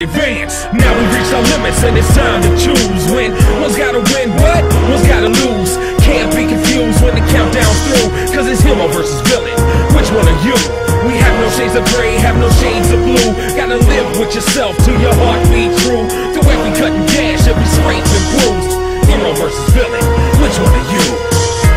Advance. Now we reached our limits and it's time to choose. When one's gotta win, what? One's gotta lose. Can't be confused when the countdown's through, cause it's hero versus villain. Which one are you? We have no shades of gray, have no shades of blue. Gotta live with yourself till your heart beat true. Through every cut and gash, every scrape and bruise. Hero versus villain. Which one are you?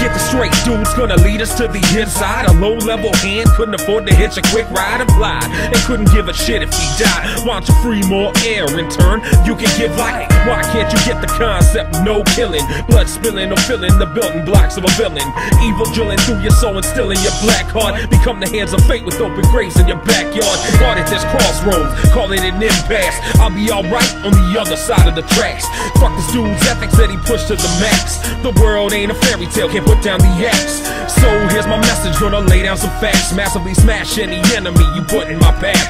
Get the straight, dude's gonna lead us to the inside. A low-level hand couldn't afford to hitch a quick ride and fly, and couldn't give a shit if he died. Want to free more air in turn? You can give life. Why can't you get the concept? No killing, blood spilling or filling the building blocks of a villain. Evil drilling through your soul and still in your black heart. Become the hands of fate with open graves in your backyard. Caught at this crossroads, call it an impasse. I'll be alright on the other side of the tracks. Fuck this dude's ethics that he pushed to the max. The world ain't a fairy tale, can't put down the axe. So here's my message, gonna lay down some facts. Massively smash any enemy you put in my path.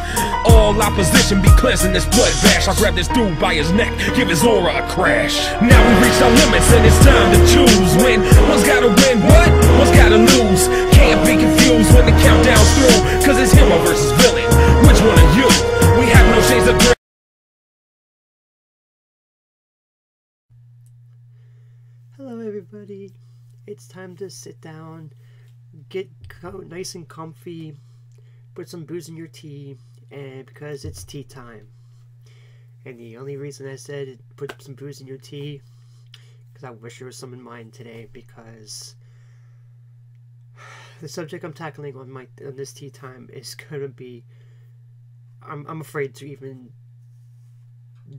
All opposition be cleansing this blood bash. I'll grab this dude by his neck, give his aura a crash. Now we reached our limits and it's time to choose. When one's gotta win, what? One's gotta lose. Can't be confused when the countdown's through, cause it's hero versus villain. Which one are you? We have no shades of gray. Hello everybody, it's time to sit down, get nice and comfy, put some booze in your tea, and because it's tea time. And the only reason I said put some booze in your tea, because I wish there was some in mine today, because the subject I'm tackling on this tea time is gonna be, I'm afraid to even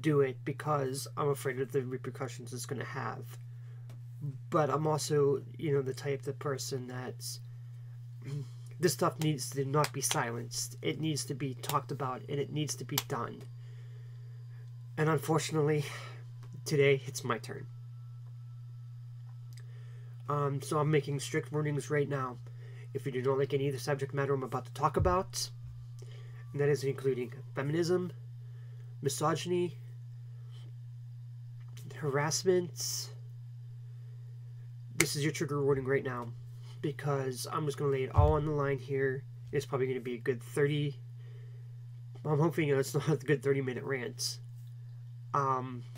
do it because I'm afraid of the repercussions it's gonna have. But I'm also, the type of person that's, this stuff needs to not be silenced. It needs to be talked about, and it needs to be done. And unfortunately, today, it's my turn. So I'm making strict warnings right now. If you do not like any of the subject matter I'm about to talk about, and that is including feminism, misogyny, harassment, this is your trigger warning right now, because I'm just going to lay it all on the line here. It's probably going to be a good 30, I'm hoping it's not a good 30-minute rant.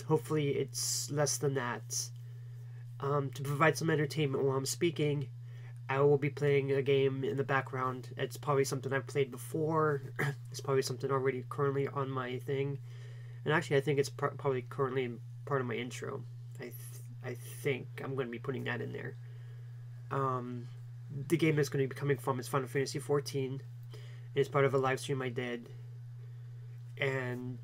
Hopefully it's less than that. To provide some entertainment while I'm speaking, I will be playing a game in the background. It's probably something I've played before. It's probably something already currently on my thing. And actually I think it's probably currently part of my intro. I think I'm going to be putting that in there. The game that's going to be coming from is Final Fantasy XIV. It's part of a live stream I did. And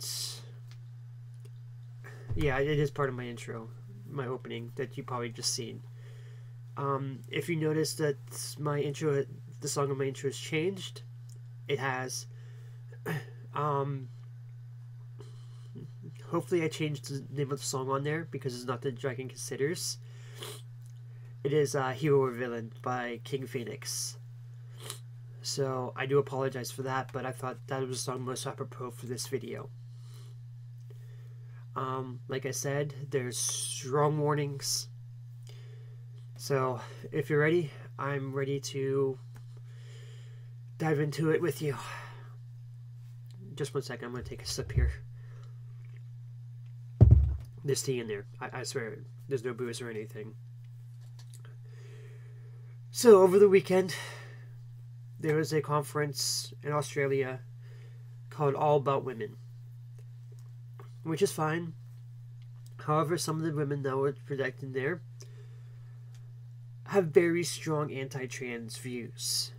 yeah, it is part of my intro, my opening that you probably just seen. If you notice that my intro, the song of my intro has changed, it has. Hopefully I changed the name of the song on there, because it's not the Dragon Considers. It is Hero or Villain by King Phoenix. So I do apologize for that, but I thought that was the song most apropos for this video. Like I said, there's strong warnings. So if you're ready, I'm ready to dive into it with you. Just one second, I'm going to take a sip here. There's tea in there. I swear, there's no booze or anything. So, over the weekend, there was a conference in Australia called All About Women, which is fine. However, some of the women that were projected there have very strong anti-trans views.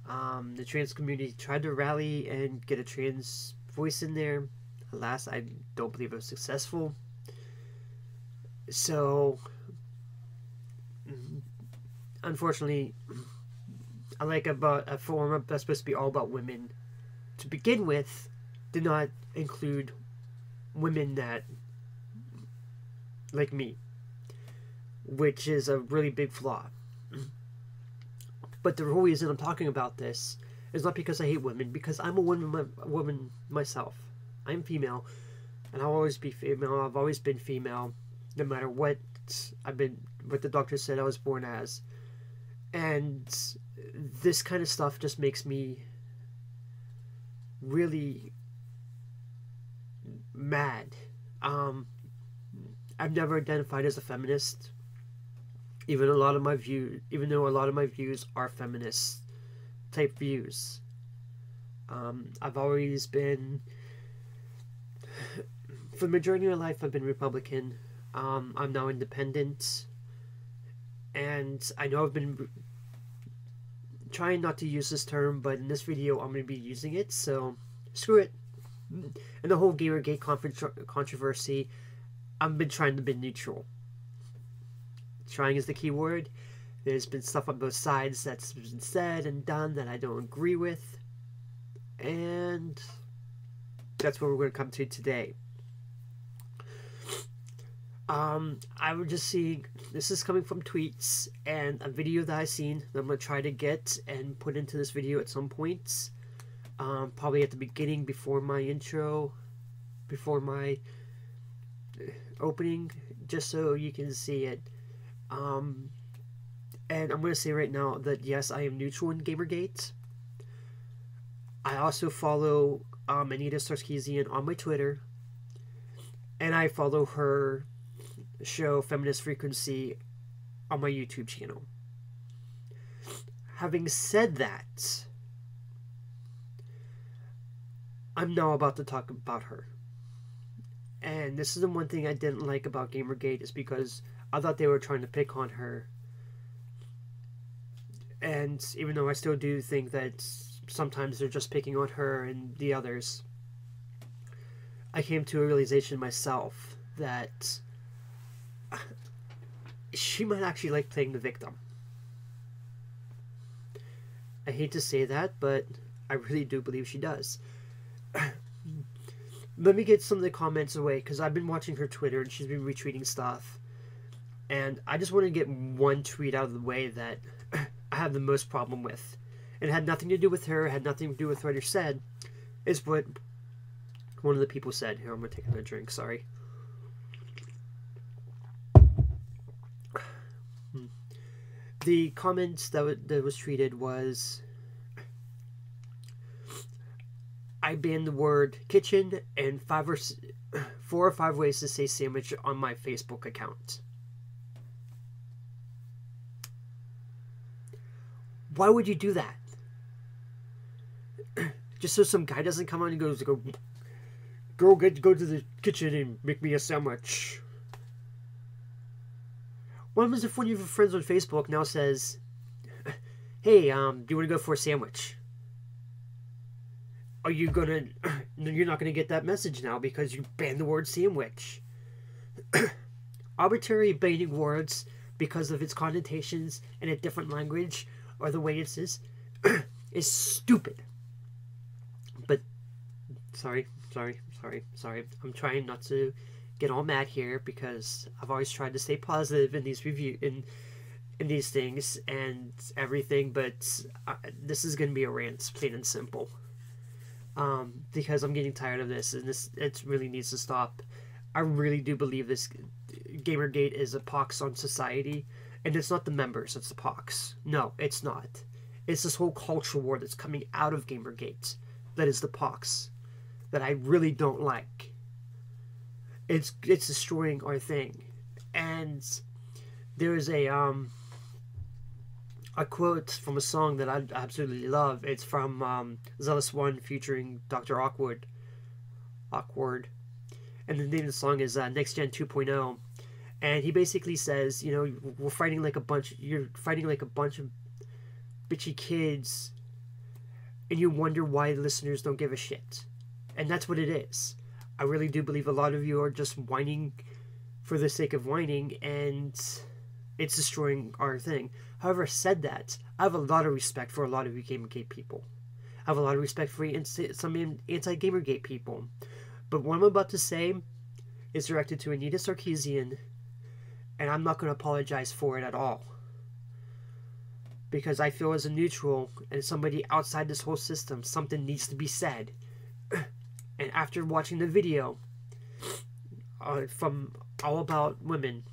The trans community tried to rally and get a trans voice in there. Alas, I don't believe it was successful. So, unfortunately, I like about a forum that's supposed to be all about women to begin with, did not include women that, like me, which is a really big flaw. But the real reason I'm talking about this is not because I hate women, because I'm a woman myself. I'm female, and I'll always be female. I've always been female, no matter what what the doctor said I was born as. And this kind of stuff just makes me really mad. I've never identified as a feminist, even though a lot of my views are feminist type views. I've always been, for the majority of my life, I've been Republican. I'm now independent, and I know I've been trying not to use this term, but in this video I'm going to be using it, so screw it. And the whole Gamergate controversy, I've been trying to be neutral. Trying is the key word. There's been stuff on both sides that's been said and done that I don't agree with, and that's what we're going to come to today. I would just see, this is coming from tweets and a video that I seen that I'm going to try to get and put into this video at some point. Probably at the beginning, before my intro, before my opening, just so you can see it. And I'm going to say right now that yes, I am neutral in Gamergate. I also follow Anita on my Twitter, and I follow her show Feminist Frequency on my YouTube channel. Having said that, I'm now about to talk about her. And this is the one thing I didn't like about Gamergate, is because I thought they were trying to pick on her. And even though I still do think that sometimes they're just picking on her and the others, I came to a realization myself that she might actually like playing the victim. I hate to say that, but I really do believe she does. Let me get some of the comments away, because I've been watching her Twitter and she's been retweeting stuff. And I just want to get one tweet out of the way that I have the most problem with. It had nothing to do with her, it had nothing to do with what her said. It's what one of the people said. Here, I'm going to take another drink, sorry. The comments that was tweeted was, I banned the word kitchen and 4 or 5 ways to say sandwich on my Facebook account. Why would you do that? Just so some guy doesn't come on and goes, go to the kitchen and make me a sandwich. What happens if one of your friends on Facebook now says, hey, do you want to go for a sandwich? Are you gonna, you're not gonna get that message now because you banned the word sandwich. Arbitrary banning words because of its connotations in a different language or the way it is stupid. But, sorry. I'm trying not to get all mad here, because I've always tried to stay positive in these in these things and everything, but this is going to be a rant, plain and simple. Because I'm getting tired of this, and it really needs to stop. I really do believe this Gamergate is a pox on society, and it's not the members, it's the pox. No, it's not. It's this whole culture war that's coming out of Gamergate that is the pox, that I really don't like. It's destroying our thing. And there is a quote from a song that I absolutely love. It's from Zealous One featuring Dr. Awkward. And the name of the song is Next Gen 2.0. And he basically says, you know, you're fighting like a bunch of bitchy kids, and you wonder why listeners don't give a shit. And that's what it is. I really do believe a lot of you are just whining for the sake of whining, and it's destroying our thing. However, said that, I have a lot of respect for a lot of you Gamergate people. I have a lot of respect for some anti-Gamergate people. But what I'm about to say is directed to Anita Sarkeesian, and I'm not going to apologize for it at all. Because I feel as a neutral and somebody outside this whole system, something needs to be said. And after watching the video from All About Women,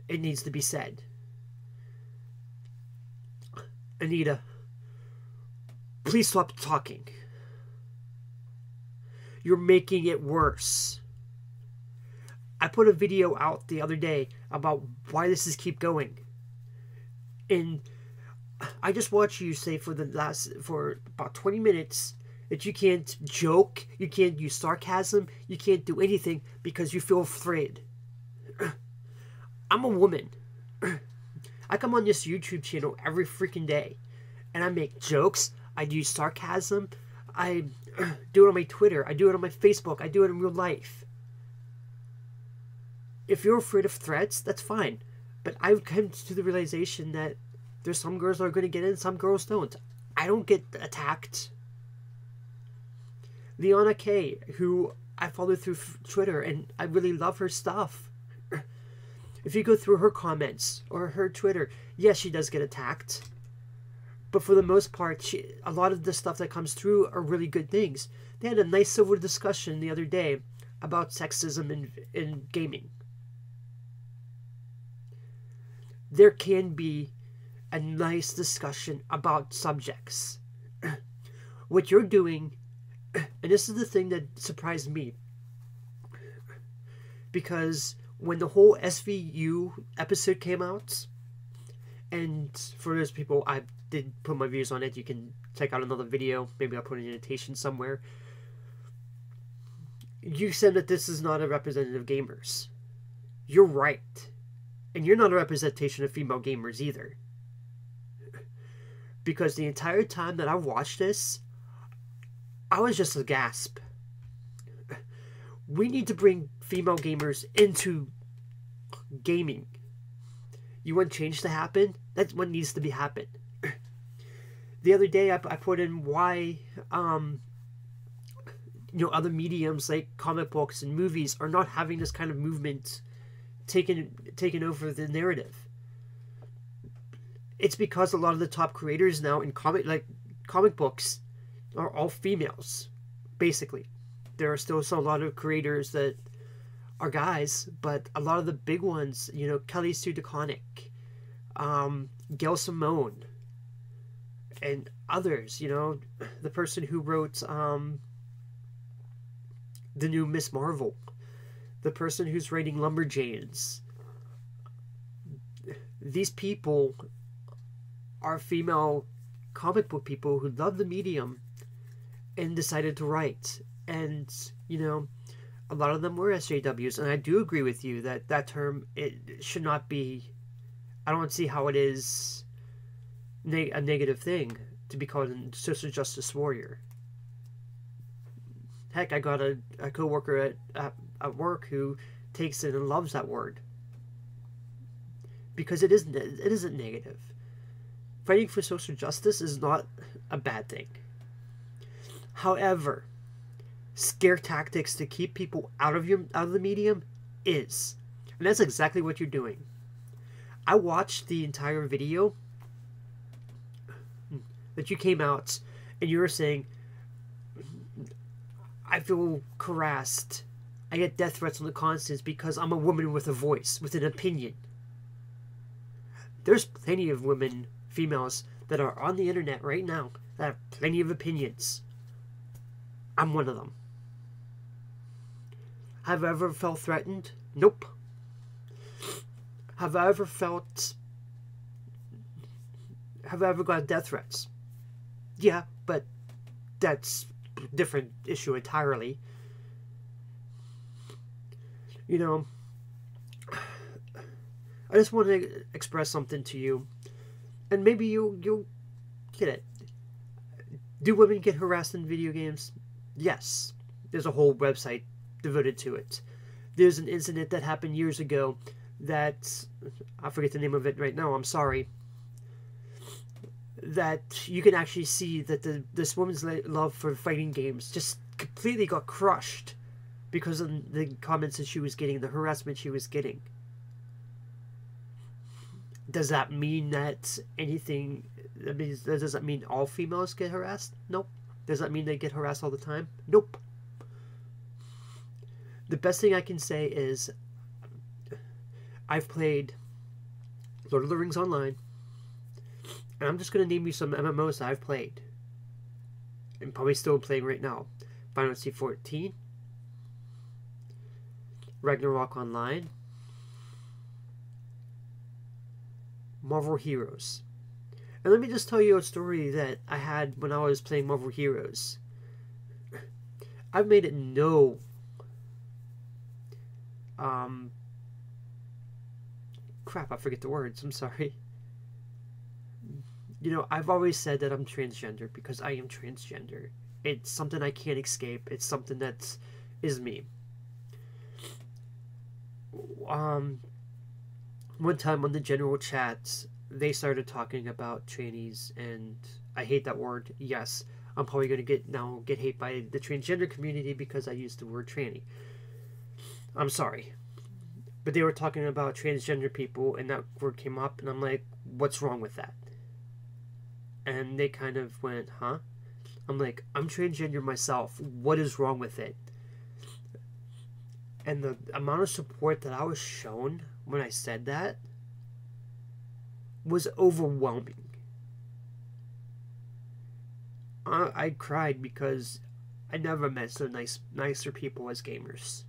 it needs to be said. Anita, please stop talking. you're making it worse. I put a video out the other day about why this is keep going. And I just watched you say for about 20 minutes that you can't joke, you can't use sarcasm, you can't do anything because you feel afraid. I'm a woman. I come on this YouTube channel every freaking day, and I make jokes, I use sarcasm, I do it on my Twitter, I do it on my Facebook, I do it in real life. If you're afraid of threats, that's fine. But I've come to the realization that there's some girls that are going to get in, some girls don't. I don't get attacked. Leona K, who I follow through Twitter, and I really love her stuff. If you go through her comments or her Twitter, yes, she does get attacked. But for the most part, a lot of the stuff that comes through are really good things. They had a nice civil discussion the other day about sexism in gaming. There can be a nice discussion about subjects. What you're doing, and this is the thing that surprised me, because when the whole SVU episode came out, and for those people, I did put my views on it, you can check out another video, maybe I'll put an annotation somewhere. You said that this is not a representative of gamers. You're right. And you're not a representation of female gamers either. Because the entire time that I watched this, I was just a gasp. We need to bring female gamers into gaming. You want change to happen? That's what needs to be happen. The other day I put in why other mediums like comic books and movies are not having this kind of movement taken over the narrative. It's because a lot of the top creators now in comic books are all females, basically. There are still a lot of creators that are guys, but a lot of the big ones, Kelly Sue DeConnick, Gail Simone, and others, the person who wrote the new Miss Marvel, the person who's writing Lumberjanes. These people are female comic book people who love the medium and decided to write. And, a lot of them were SJWs. And I do agree with you that term, it should not be, I don't see how it is a negative thing to be called a social justice warrior. Heck, I got a co-worker at work who takes it and loves that word. Because it isn't negative. Fighting for social justice is not a bad thing. However, scare tactics to keep people out of the medium is. And that's exactly what you're doing. I watched the entire video that you came out and you were saying, I feel harassed. I get death threats on the constant because I'm a woman with a voice, with an opinion. There's plenty of women, females, that are on the internet right now that have plenty of opinions. I'm one of them. Have I ever felt threatened? Nope. Have I ever got death threats? Yeah, but that's a different issue entirely. I just want to express something to you, and maybe you'll get it. Do women get harassed in video games? Yes. There's a whole website devoted to it. There's an incident that happened years ago that, I forget the name of it right now, I'm sorry, that you can actually see that this woman's love for fighting games just completely got crushed because of the comments that she was getting, the harassment she was getting. Does that mean that anything, does that mean all females get harassed? Nope. Does that mean they get harassed all the time? Nope. The best thing I can say is I've played Lord of the Rings Online, and I'm just going to name you some MMOs that I've played, and probably still playing right now. Final Fantasy 14, Ragnarok Online, Marvel Heroes. And let me just tell you a story that I had when I was playing Marvel Heroes. I've made it no crap, I forget the words, I'm sorry. You know, I've always said that I'm transgender because I am transgender. It's something I can't escape. It's something that is me. One time on the general chat, they started talking about trannies, and I hate that word. Yes, I'm probably going to get hate by the transgender community because I used the word tranny. I'm sorry. But they were talking about transgender people, and that word came up, and I'm like, what's wrong with that? And they kind of went, huh? I'm like, I'm transgender myself. What is wrong with it? And the amount of support that I was shown when I said that was overwhelming. I cried because I never met so nicer people as gamers.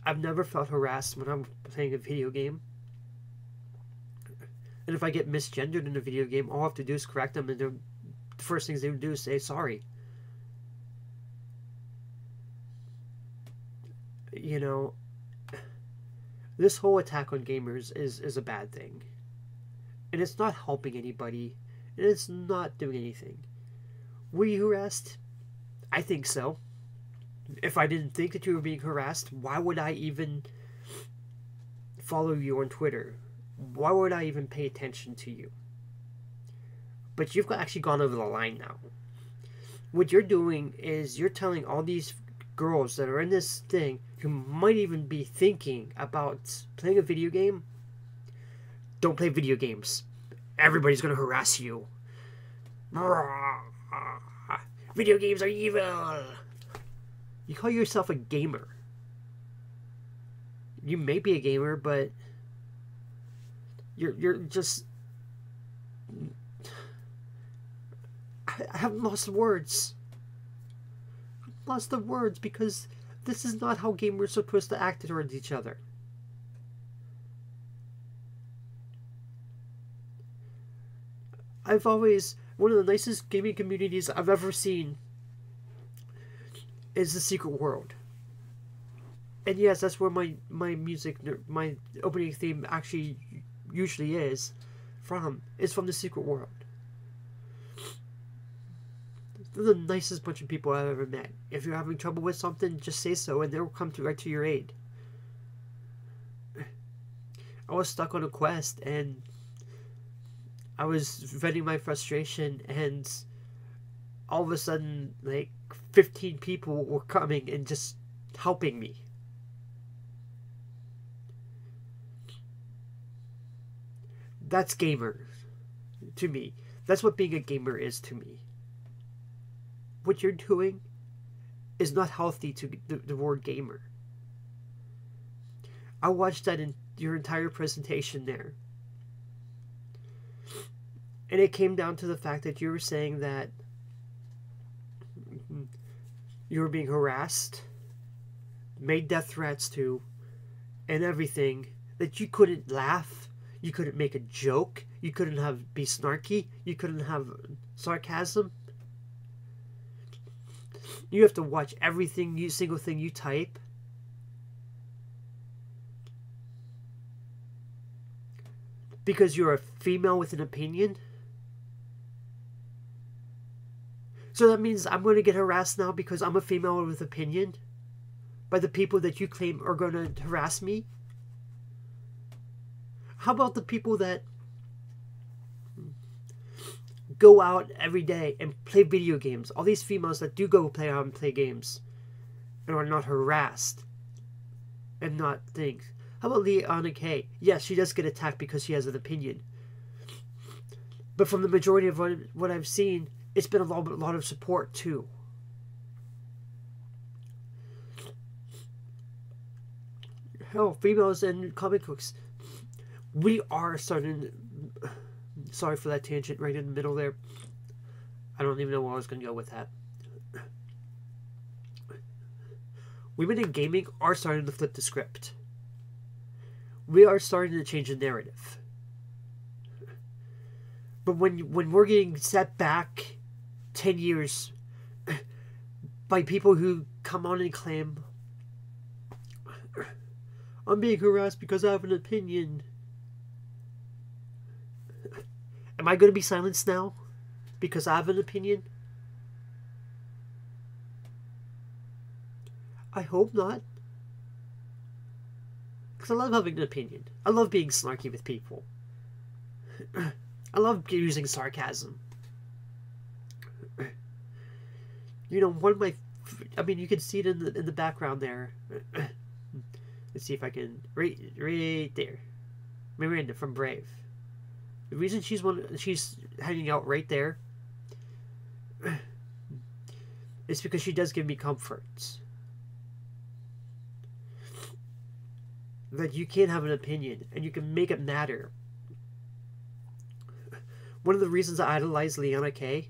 I've never felt harassed when I'm playing a video game. And if I get misgendered in a video game, all I have to do is correct them, and the first things they would do is say sorry. You know, this whole attack on gamers is a bad thing. And it's not helping anybody, and it's not doing anything. Were you harassed? I think so. If I didn't think that you were being harassed, why would I even follow you on Twitter? Why would I even pay attention to you? But you've actually gone over the line now. What you're doing is you're telling all these girls that are in this thing who might even be thinking about playing a video game, don't play video games. Everybody's going to harass you. Video games are evil. You call yourself a gamer. You may be a gamer, but you're just... I haven't lost words. Lost the words because this is not how gamers are supposed to act towards each other. One of the nicest gaming communities I've ever seen is the Secret World. And yes, that's where my opening theme actually usually is from the Secret World. They're the nicest bunch of people I've ever met. If you're having trouble with something, just say so, and they'll come right to your aid. I was stuck on a quest, and I was venting my frustration, and all of a sudden, like, 15 people were coming and just helping me. That's gamer to me. That's what being a gamer is to me. What you're doing is not healthy to the word gamer. I watched that in your entire presentation there. And it came down to the fact that you were saying that you were being harassed, made death threats to, and everything, that you couldn't laugh, you couldn't make a joke, you couldn't be snarky, you couldn't have sarcasm. You have to watch everything, single thing you type. Because you're a female with an opinion. So that means I'm going to get harassed now because I'm a female with opinion? By the people that you claim are going to harass me? How about the people that go out every day and play video games? All these females that do go play out and play games and are not harassed and not things. How about Leanna K? Yes, she does get attacked because she has an opinion. But from the majority of what I've seen, it's been a lot of support too. Hell, females and comic books. We are starting... Sorry for that tangent right in the middle there. I don't even know where I was going to go with that. Women in gaming are starting to flip the script. We are starting to change the narrative. But when we're getting set back 10 years by people who come on and claim, I'm being harassed because I have an opinion. Am I going to be silenced now because I have an opinion? I hope not. Because I love having an opinion. I love being snarky with people. I love using sarcasm. You know, one of my... I mean, you can see it in the background there. Let's see if I can... Right there. Miranda from Brave. The reason she's hanging out right there is because she does give me comforts. That you can have an opinion and you can make it matter. One of the reasons I idolize Leanna Kay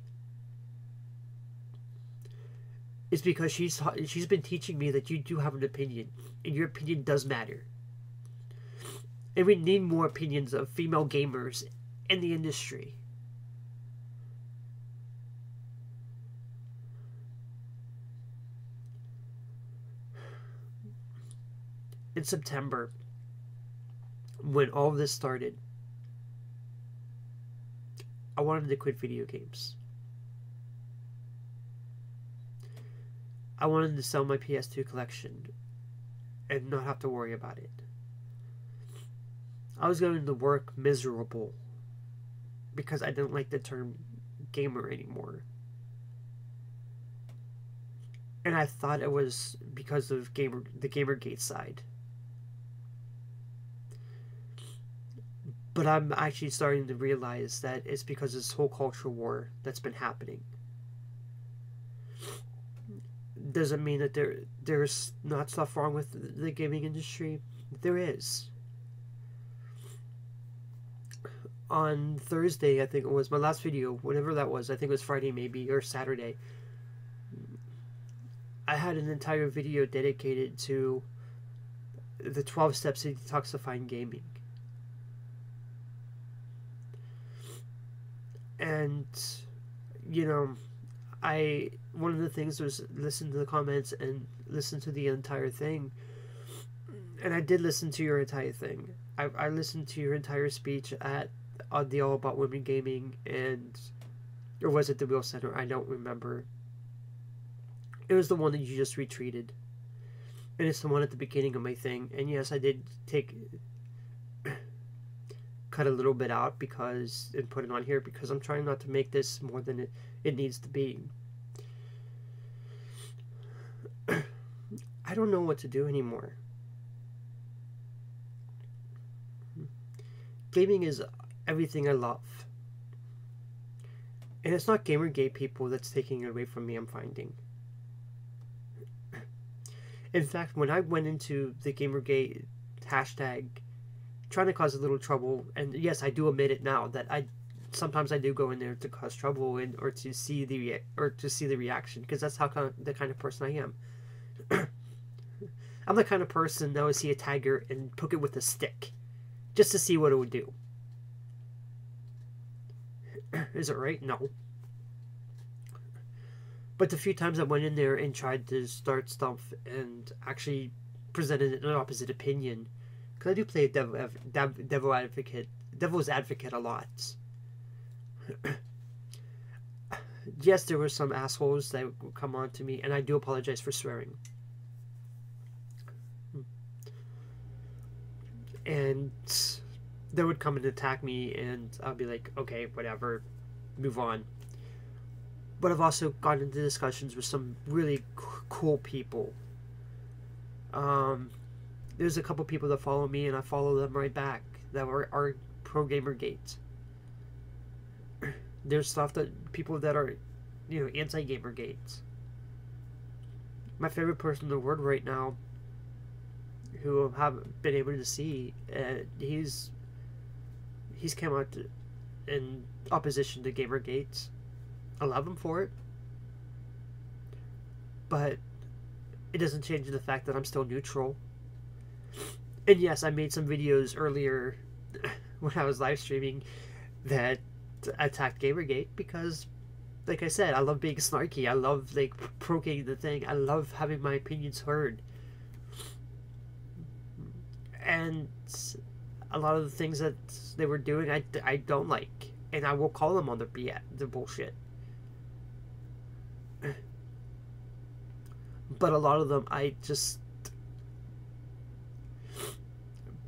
is because she's been teaching me that you do have an opinion and your opinion does matter. And we need more opinions of female gamers in the industry. In September, when all of this started, I wanted to quit video games. I wanted to sell my PS2 collection and not have to worry about it. I was going to work miserable because I didn't like the term gamer anymore. And I thought it was because of the Gamergate side. But I'm actually starting to realize that it's because of this whole culture war that's been happening. Doesn't mean that there's not stuff wrong with the gaming industry. There is. On Thursday, I think it was, my last video, whatever that was, I think it was Friday maybe, or Saturday, I had an entire video dedicated to the 12 steps to detoxifying gaming. And, you know, one of the things was listen to the comments and listen to the entire thing. And I did listen to your entire thing. I listened to your entire speech at the All About Women Gaming, or was it the Wheel Center? I don't remember. It was the one that you just retweeted. And it's the one at the beginning of my thing. And yes, I did cut a little bit out and put it on here because I'm trying not to make this more than it needs to be. I don't know what to do anymore. Gaming is everything I love. And it's not Gamergate people that's taking it away from me, I'm finding. In fact, when I went into the Gamergate hashtag trying to cause a little trouble, and yes, I do admit it now that sometimes I do go in there to cause trouble or to see the reaction, because that's the kind of person I am. I'm the kind of person that would see a tiger and poke it with a stick just to see what it would do. Is it right? No. But the few times I went in there and tried to start stuff and actually presented an opposite opinion, because I do play devil's advocate a lot. Yes, there were some assholes that would come on to me, and I do apologize for swearing. And they would come and attack me, and I'll be like, okay, whatever, move on. But I've also gotten into discussions with some really cool people. There's a couple people that follow me, and I follow them right back, that are pro Gamergate. There's people that are, anti-Gamergate. My favorite person in the world right now, who I haven't been able to see, he's come out in opposition to Gamergate. I love him for it. But it doesn't change the fact that I'm still neutral. And yes, I made some videos earlier when I was live streaming that attacked Gamergate because, like I said, I love being snarky. I love, like, provoking the thing. I love having my opinions heard. And a lot of the things that they were doing, I don't like. And I will call them on the bullshit. But a lot of them, I just...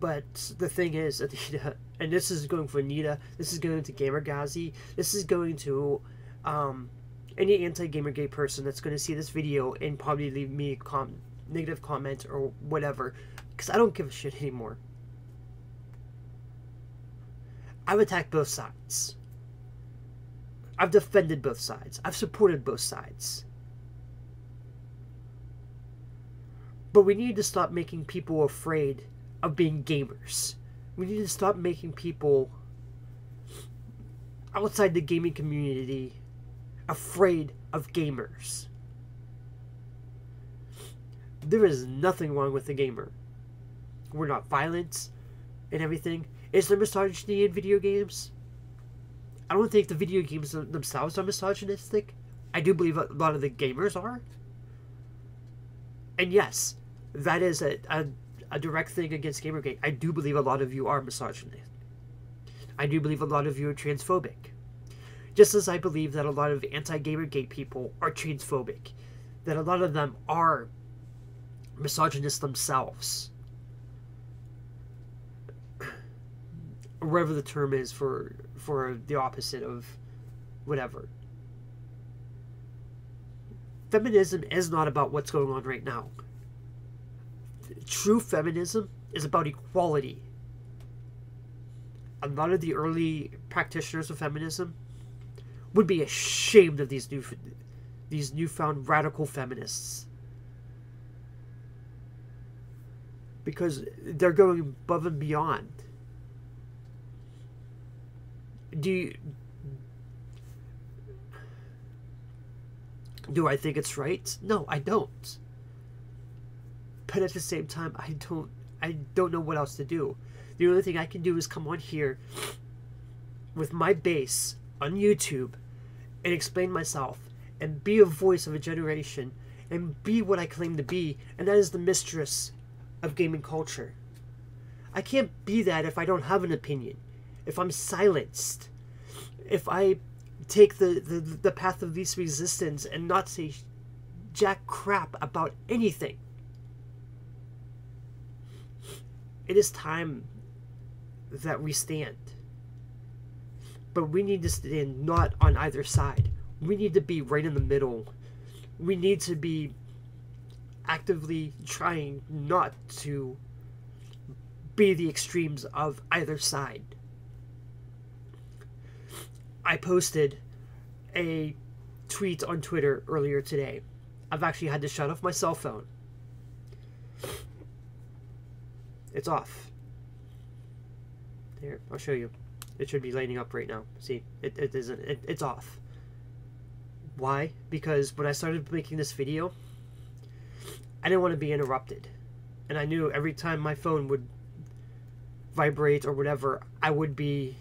But the thing is, Anita, and this is going for Anita, this is going to Gamergazi, this is going to any anti-Gamergate person that's going to see this video and probably leave me a negative comment or whatever, because I don't give a shit anymore. I've attacked both sides. I've defended both sides. I've supported both sides. But we need to stop making people afraid of being gamers. We need to stop making people outside the gaming community afraid of gamers. There is nothing wrong with a gamer. We're not violent and everything. Is there misogyny in video games? I don't think the video games themselves are misogynistic. I do believe a lot of the gamers are. And yes, that is a direct thing against Gamergate. I do believe a lot of you are misogynist. I do believe a lot of you are transphobic. Just as I believe that a lot of anti-Gamergate people are transphobic. That a lot of them are misogynists themselves. Or whatever the term is for the opposite of whatever. Feminism is not about what's going on right now. True feminism is about equality. A lot of the early practitioners of feminism would be ashamed of these newfound radical feminists, because they're going above and beyond. Do I think it's right? No, I don't. But at the same time, I don't know what else to do. The only thing I can do is come on here with my base on YouTube and explain myself and be a voice of a generation and be what I claim to be, and that is the mistress of gaming culture. I can't be that if I don't have an opinion, if I'm silenced, if I take the path of least resistance and not say jack crap about anything. It is time that we stand. But we need to stand not on either side. We need to be right in the middle. We need to be actively trying not to be the extremes of either side. I posted a tweet on Twitter earlier today. I've actually had to shut off my cell phone. It's off. Here, I'll show you. It should be lighting up right now. See, it isn't. It's off. Why? Because when I started making this video, I didn't want to be interrupted. And I knew every time my phone would vibrate or whatever, I would be...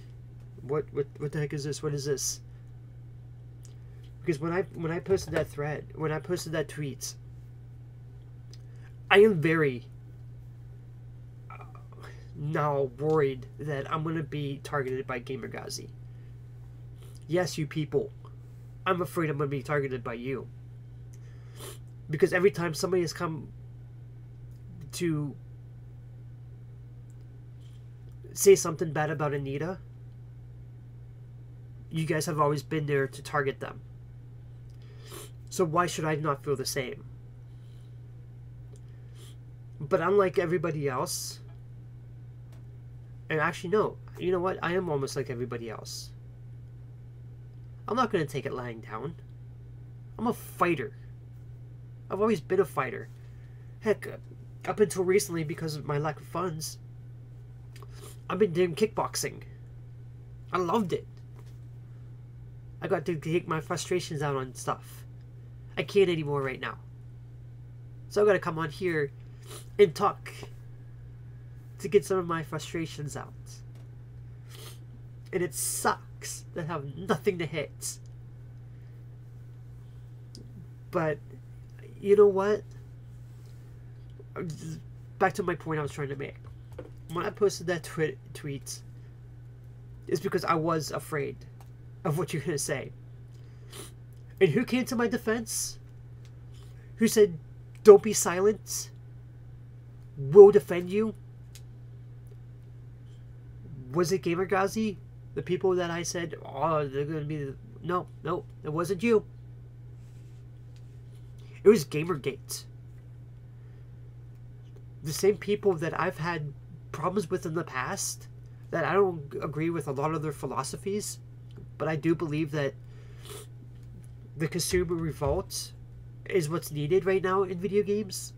What the heck is this? What is this? Because when I posted that thread, when I posted that tweet, I am very now worried that I'm going to be targeted by Gamergazi. Yes, you people. I'm afraid I'm going to be targeted by you. Because every time somebody has come to say something bad about Anita, you guys have always been there to target them. So why should I not feel the same? But unlike everybody else, and actually no, you know what? I am almost like everybody else. I'm not going to take it lying down. I'm a fighter. I've always been a fighter. Heck, up until recently, because of my lack of funds, I've been doing kickboxing. I loved it. I got to take my frustrations out on stuff. I can't anymore right now. So I gotta come on here and talk to get some of my frustrations out. And it sucks that I have nothing to hit. But, you know what? Back to my point I was trying to make. When I posted that tweet, it's because I was afraid of what you're going to say. And who came to my defense? Who said, don't be silent? We'll defend you? Was it Gamergazi? The people that I said, oh, they're going to be... No, it wasn't you. It was Gamergate. The same people that I've had problems with in the past, that I don't agree with a lot of their philosophies, but I do believe that the consumer revolt is what's needed right now in video games.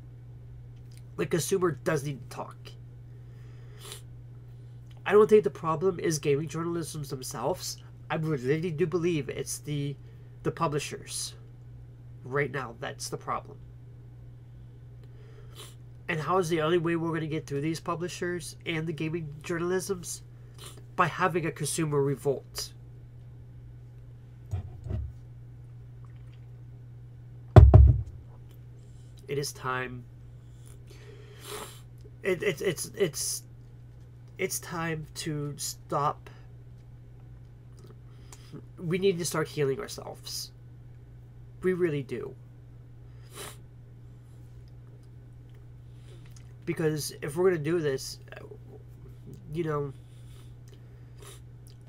The consumer does need to talk. I don't think the problem is gaming journalism themselves. I really do believe it's the publishers. Right now, that's the problem. And how is the only way we're going to get through these publishers and the gaming journalisms? By having a consumer revolt. It is time. It's time to stop. We need to start healing ourselves. We really do. Because if we're going to do this, you know,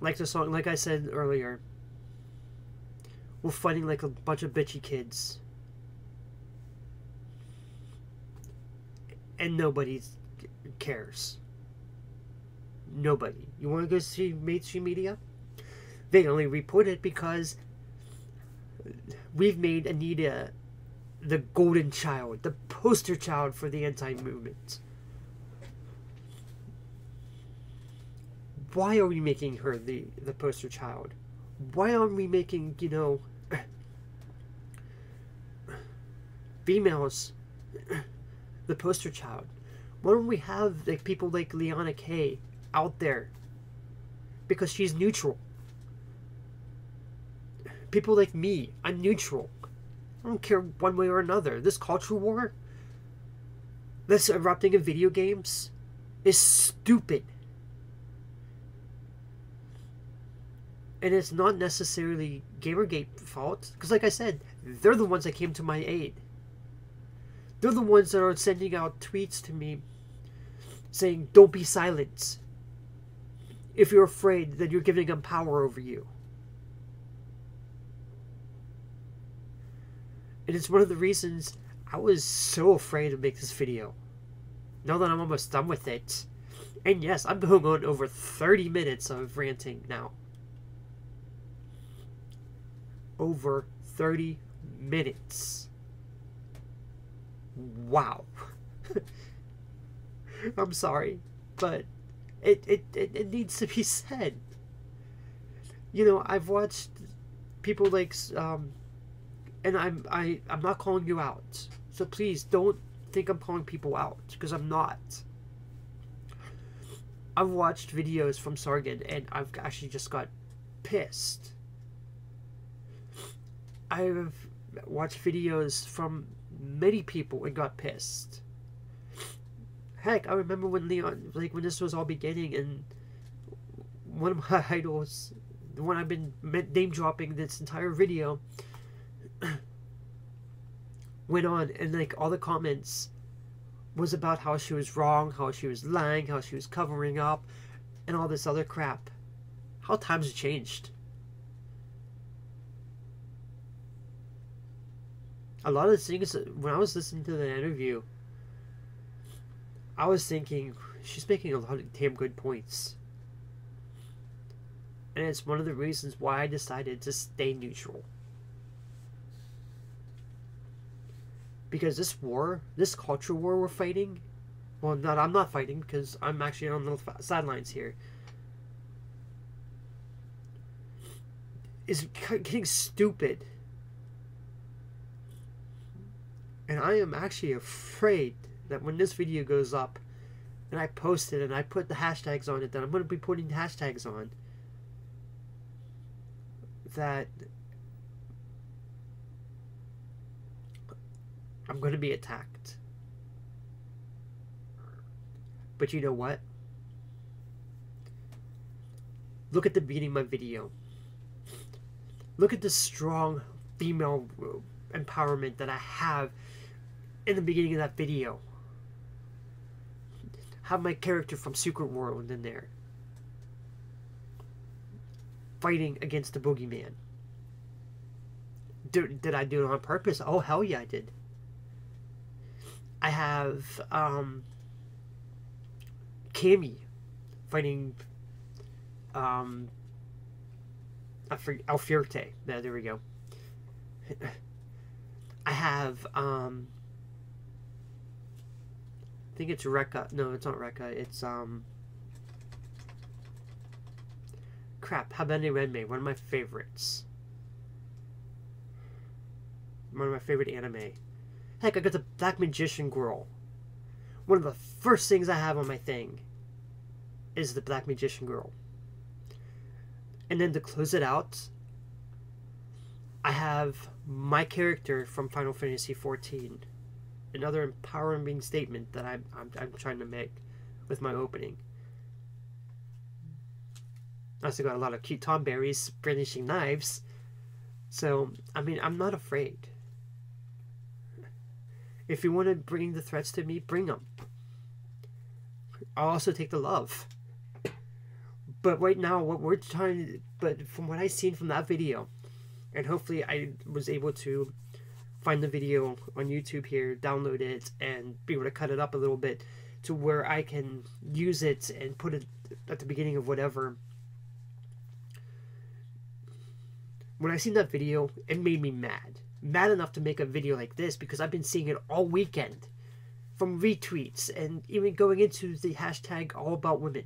like the song, like I said earlier, we're fighting like a bunch of bitchy kids. And nobody cares. Nobody. You want to go see mainstream media? They only report it because we've made Anita the golden child, the poster child for the anti-movement. Why are we making her the poster child? Why aren't we making, you know, females the poster child? Why don't we have like people like Liana Kay out there? Because she's neutral. People like me, I'm neutral. I don't care one way or another. This culture war that's erupting in video games is stupid. And it's not necessarily Gamergate's fault. Because like I said, they're the ones that came to my aid. They're the ones that are sending out tweets to me saying, don't be silent. If you're afraid that you're giving them power over you. And it's one of the reasons I was so afraid to make this video. Now that I'm almost done with it. And yes, I'm going on over 30 minutes of ranting now. Over 30 minutes. Wow. I'm sorry, but it needs to be said. You know, I've watched people like and I'm not calling you out. So please don't think I'm calling people out, because I'm not. I've watched videos from Sargon and I've actually just got pissed. I've watched videos from many people and got pissed. Heck, I remember when Leon, like when this was all beginning, and one of my idols, the one I've been name dropping this entire video, went on and like all the comments was about how she was wrong, how she was lying, how she was covering up, and all this other crap. How times have changed. A lot of the things, when I was listening to the interview, I was thinking, she's making a lot of damn good points. And it's one of the reasons why I decided to stay neutral. Because this war, this culture war we're fighting, well, I'm not fighting because I'm actually on the sidelines here. is getting stupid. And I am actually afraid that when this video goes up and I post it and I put the hashtags on it that I'm going to be putting hashtags on, that I'm going to be attacked. But you know what? Look at the beginning of my video. Look at the strong female empowerment that I have in the beginning of that video. Have my character from Secret World in there, fighting against the boogeyman. Did I do it on purpose? Oh, hell yeah, I did. I have Cammy fighting Alfierte. There we go. I have I think it's Rekka. No, it's not Rekka. It's crap. Habene Renmei, one of my favorites. One of my favorite anime. Heck, I got the Black Magician Girl. One of the first things I have on my thing is the Black Magician Girl. And then to close it out, I have my character from Final Fantasy XIV. Another empowering statement that I'm trying to make with my opening. I also got a lot of cute tomberries brandishing knives. So, I mean, I'm not afraid. If you want to bring the threats to me, bring them. I'll also take the love. But right now, what we're trying to... But from what I've seen from that video, and hopefully I was able to find the video on YouTube here, download it, and be able to cut it up a little bit to where I can use it and put it at the beginning of whatever. When I seen that video, it made me mad. Mad enough to make a video like this because I've been seeing it all weekend. From retweets and even going into the hashtag #AllAboutWomen.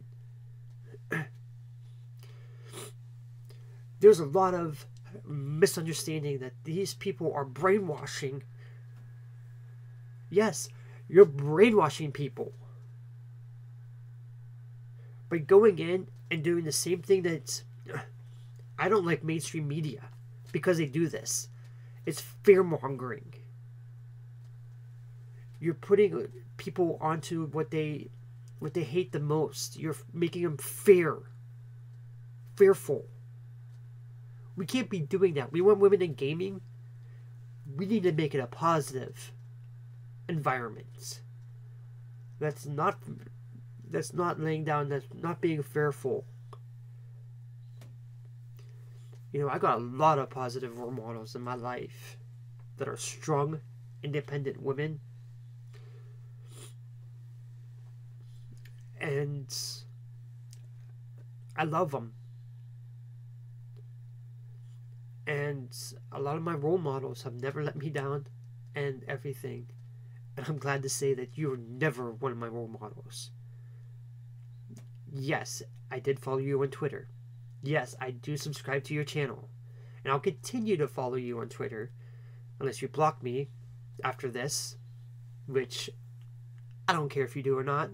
There's a lot of misunderstanding that these people are brainwashing. Yes, you're brainwashing people. By going in and doing the same thing that... I don't like mainstream media because they do this. It's fear-mongering. You're putting people onto what they hate the most. You're making them fearful. We can't be doing that. We want women in gaming. We need to make it a positive environment. That's not laying down. That's not being fearful. You know, I got a lot of positive role models in my life that are strong, independent women. And I love them. And a lot of my role models have never let me down and everything. And I'm glad to say that you're never one of my role models. Yes, I did follow you on Twitter. Yes, I do subscribe to your channel. And I'll continue to follow you on Twitter. Unless you block me after this. Which I don't care if you do or not.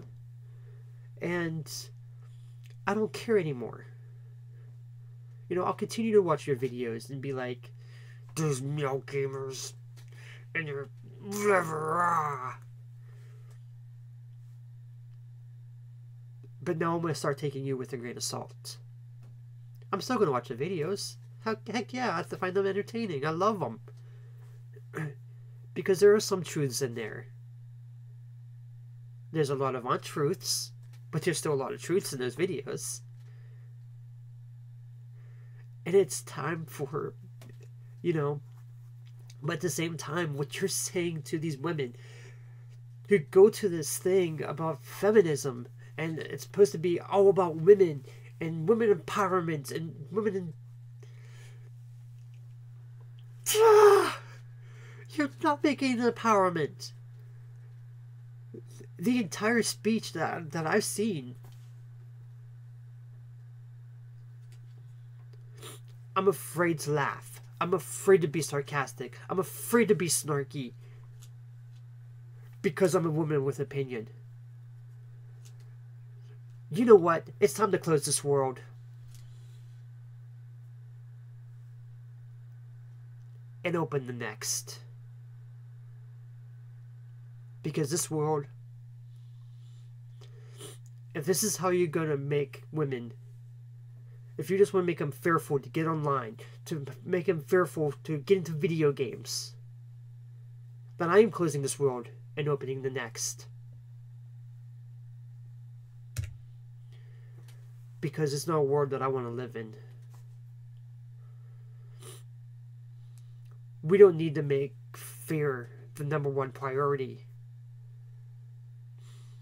And I don't care anymore. You know, I'll continue to watch your videos and be like, those male gamers and they're whatever. But now I'm going to start taking you with a grain of salt. I'm still going to watch the videos. Heck yeah, I have to find them entertaining. I love them. Because there are some truths in there. There's a lot of untruths, but there's still a lot of truths in those videos. And it's time for, you know, but at the same time, what you're saying to these women who go to this thing about feminism, and it's supposed to be all about women and women empowerment and women in... You're not making an empowerment. The entire speech that I've seen, I'm afraid to laugh. I'm afraid to be sarcastic. I'm afraid to be snarky. Because I'm a woman with opinion. You know what? It's time to close this world. And open the next. Because this world, if this is how you're going to make women, if you just want to make them fearful to get online, to make them fearful to get into video games, then I am closing this world and opening the next. Because it's not a world that I want to live in. We don't need to make fear the #1 priority.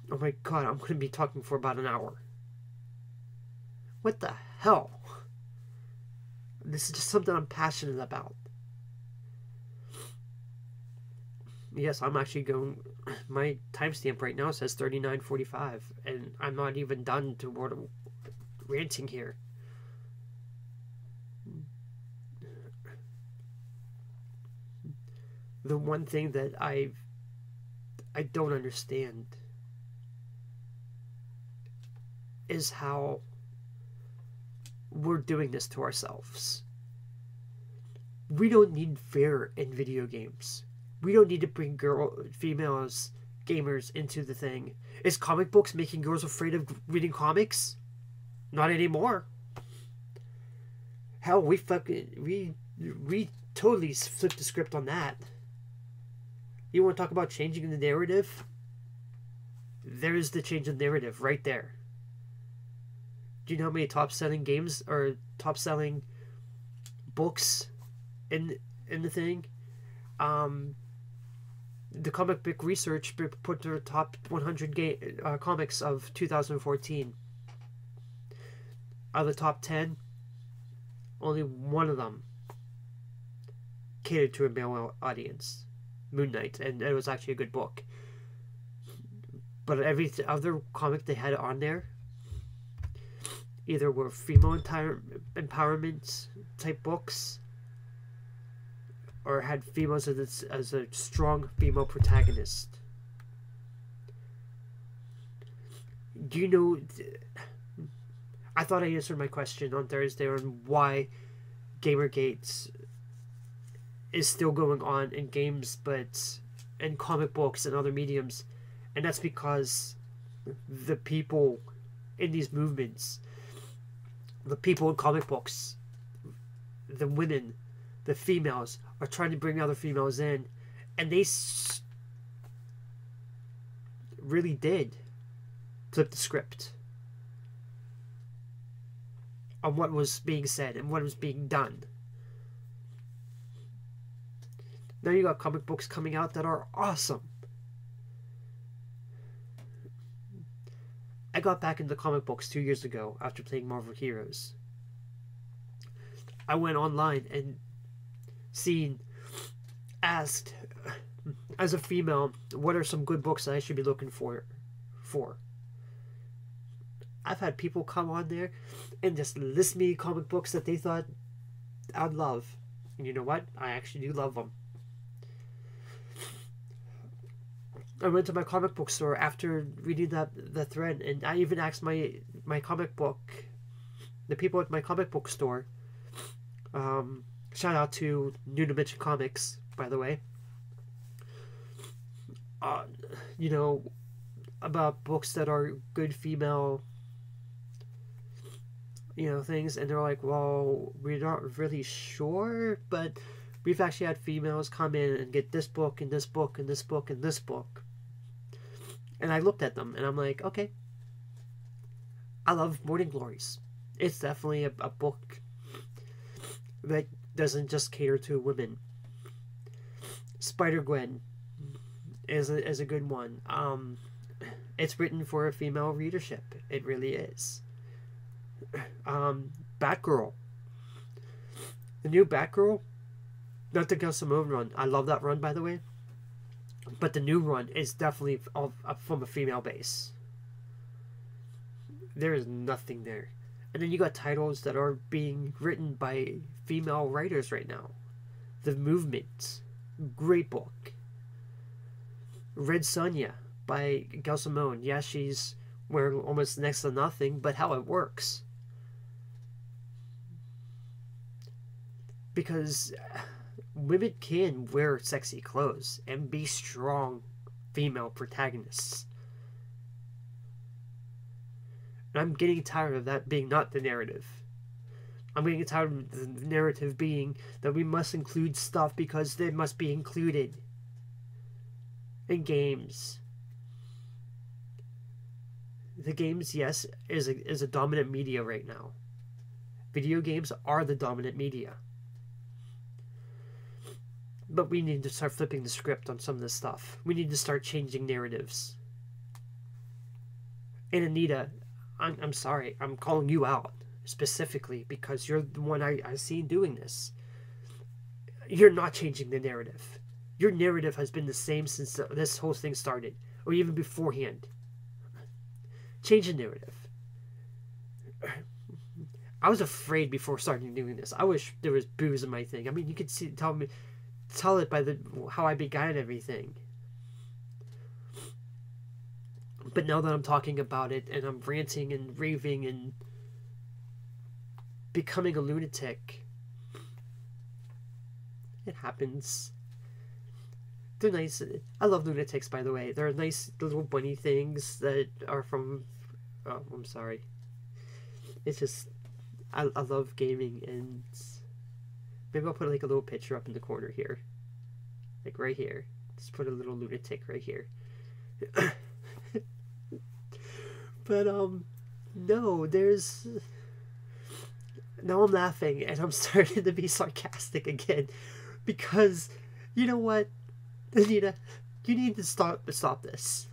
Oh my god, I'm going to be talking for about an hour. What the hell? This is just something I'm passionate about. Yes, I'm actually going... My timestamp right now says 39:45, and I'm not even done to ranting here. The one thing that I don't understand is how we're doing this to ourselves. We don't need fear in video games. We don't need to bring females, gamers into the thing. Is comic books making girls afraid of reading comics? Not anymore. Hell, we totally flipped the script on that. You want to talk about changing the narrative? There's the change of narrative right there. Do you know how many top-selling games or top-selling books in the thing? The Comic Book Research put their top 100 comics of 2014. Out of the top 10, only one of them catered to a male audience. Moon Knight, and it was actually a good book. But every other comic they had on there either were female empowerment type books, or had females as a strong female protagonist. Do you know... I thought I answered my question on Thursday on why Gamergate is still going on in games, but in comic books and other mediums. And that's because the people in these movements, the people in comic books, the women, the females, are trying to bring other females in. And they really did flip the script on what was being said and what was being done. Now you got comic books coming out that are awesome. I got back into comic books 2 years ago after playing Marvel Heroes. I went online and asked, as a female, what are some good books that I should be looking for? I've had people come on there and just list me comic books that they thought I'd love. And you know what? I actually do love them. I went to my comic book store after reading the thread, and I even asked my comic book, the people at my comic book store, shout out to New Dimension Comics, by the way, you know, about books that are good female, you know, things, and they're like, well, we're not really sure, but we've actually had females come in and get this book and this book and this book and this book. And I looked at them and I'm like, okay, I love Morning Glories. It's definitely a book that doesn't just cater to women. Spider-Gwen is a good one. It's written for a female readership. It really is. Batgirl. The new Batgirl, not the Gail Simone run. I love that run, by the way. But the new run is definitely from a female base. There is nothing there. And then you got titles that are being written by female writers right now. The Movement, great book. Red Sonja by Gail Simone. Yeah, she's wearing almost next to nothing, but how it works. Because women can wear sexy clothes and be strong female protagonists. And I'm getting tired of that being not the narrative. I'm getting tired of the narrative being that we must include stuff because they must be included in games. The games, yes, is a dominant media right now. Video games are the dominant media. But we need to start flipping the script on some of this stuff. We need to start changing narratives. And Anita, I'm sorry, I'm calling you out specifically because you're the one I see doing this. You're not changing the narrative. Your narrative has been the same since this whole thing started, or even beforehand. Change the narrative. I was afraid before starting doing this. I wish there was booze in my thing. I mean, you could tell it by how I began everything. But now that I'm talking about it and I'm ranting and raving and becoming a lunatic, it happens. They're nice. I love lunatics, by the way. They're nice little bunny things that are from... Oh, I'm sorry. It's just... I love gaming, and... Maybe I'll put like a little picture up in the corner here. Like right here. Just put a little lunatic right here. But, no, there's... Now I'm laughing, and I'm starting to be sarcastic again. Because, you know what, Anita? You need to stop this.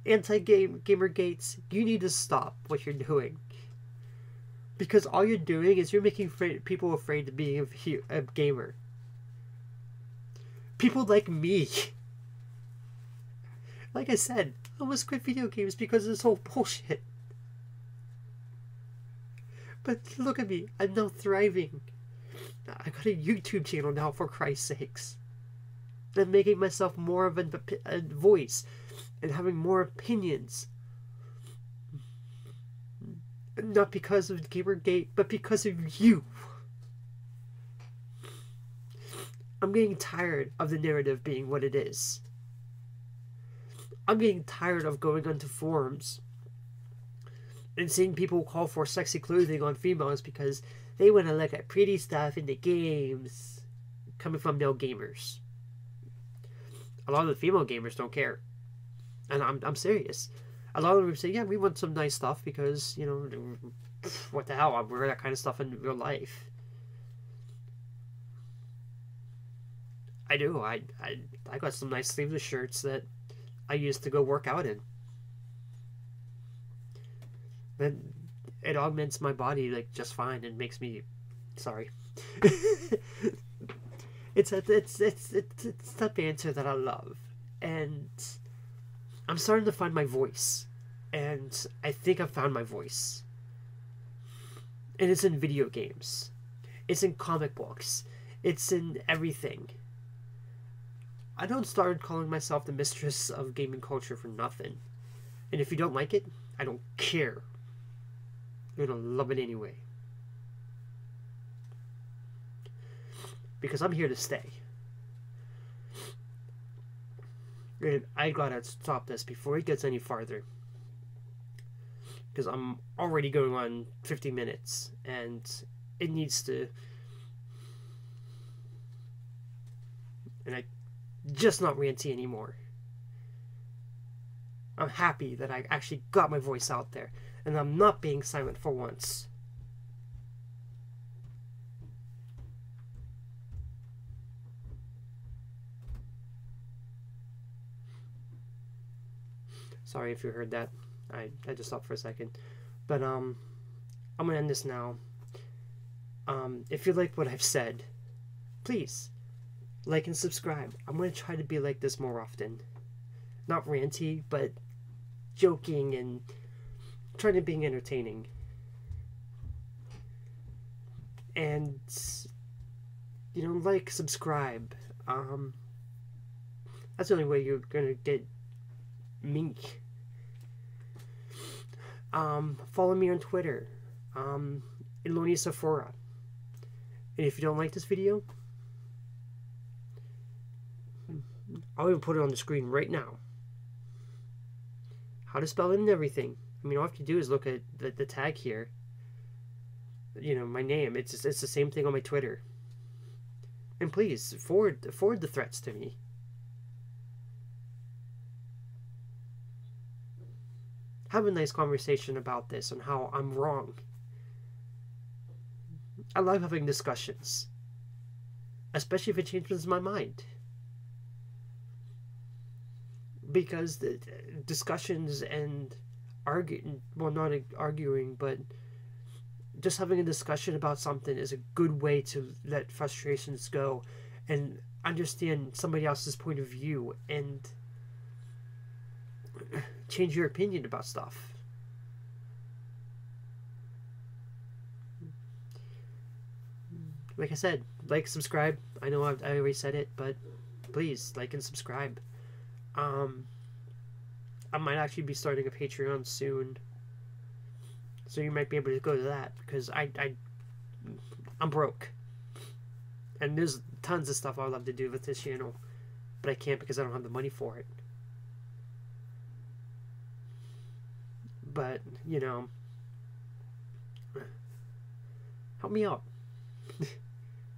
Gamergates, you need to stop what you're doing. Because all you're doing is you're making people afraid of being a gamer. People like me. Like I said, I almost quit video games because of this whole bullshit. But look at me, I'm now thriving. I got a YouTube channel now, for Christ's sakes. I'm making myself more of a voice and having more opinions. Not because of Gamergate, but because of you. I'm getting tired of the narrative being what it is. I'm getting tired of going onto forums and seeing people call for sexy clothing on females because they want to look at pretty stuff in the games coming from male gamers. A lot of the female gamers don't care. And I'm serious. A lot of them say, yeah, we want some nice stuff because, you know, what the hell, I wear that kind of stuff in real life. I do. I got some nice sleeveless shirts that I used to go work out in. Then it augments my body like just fine and makes me sorry. it's that banter that I love, and I'm starting to find my voice, and I think I've found my voice. And it's in video games, it's in comic books, it's in everything. I don't start calling myself the mistress of gaming culture for nothing. And if you don't like it, I don't care. You're gonna love it anyway. Because I'm here to stay. And I gotta stop this before it gets any farther. Because I'm already going on 50 minutes. And it needs to... And I just not ranty anymore. I'm happy that I actually got my voice out there, and I'm not being silent for once. Sorry if you heard that. I just stopped for a second. But I'm gonna end this now. If you like what I've said, please like and subscribe. I'm going to try to be like this more often. Not ranty, but joking and trying to be entertaining. And, you know, like, subscribe. That's the only way you're gonna get me. Follow me on Twitter, Iloni Sephora. And if you don't like this video, I'll even put it on the screen right now. How to spell it and everything. I mean, all you have to do is look at the tag here. You know, my name. It's the same thing on my Twitter. And please, forward the threats to me. Have a nice conversation about this and how I'm wrong. I love having discussions. Especially if it changes my mind. Because the discussions and arguing, well, not arguing, but just having a discussion about something is a good way to let frustrations go and understand somebody else's point of view and change your opinion about stuff. Like I said, like, subscribe. I know I already said it, but please like and subscribe. I might actually be starting a Patreon soon, so you might be able to go to that, because I'm broke, and there's tons of stuff I would love to do with this channel, but I can't because I don't have the money for it. But, you know, help me out.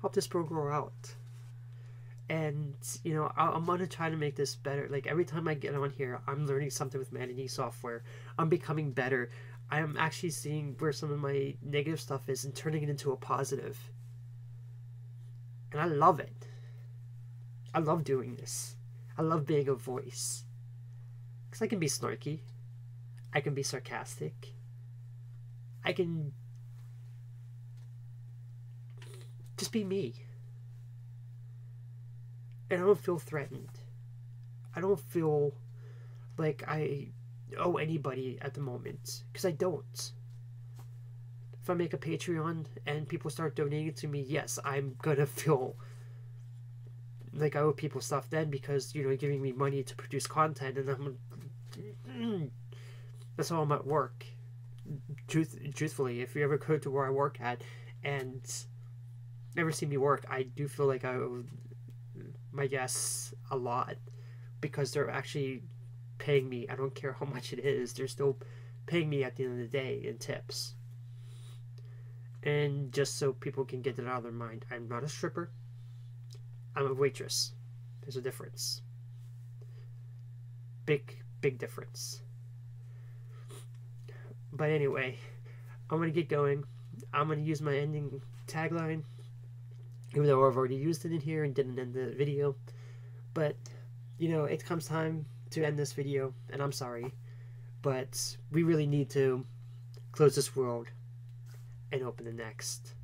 Help this bro grow out. And, you know, I'm going to try to make this better. Like, every time I get on here, I'm learning something with Anita software. I'm becoming better. I am actually seeing where some of my negative stuff is and turning it into a positive. And I love it. I love doing this. I love being a voice. Because I can be snarky. I can be sarcastic. I can just be me. And I don't feel threatened. I don't feel like I owe anybody at the moment, because I don't. If I make a Patreon and people start donating to me, yes, I'm gonna feel like I owe people stuff then, because, you know, giving me money to produce content, and that's how I'm at work. Truthfully, if you ever go to where I work at and never see me work, I do feel like I owe my guests a lot, because they're actually paying me. I don't care how much it is, they're still paying me at the end of the day in tips. And just so people can get it out of their mind, I'm not a stripper, I'm a waitress. There's a difference. Big difference. But anyway, I'm gonna get going. I'm gonna use my ending tagline, even though I've already used it in here and didn't end the video. But, you know, it comes time to end this video, and I'm sorry, but we really need to close this world and open the next.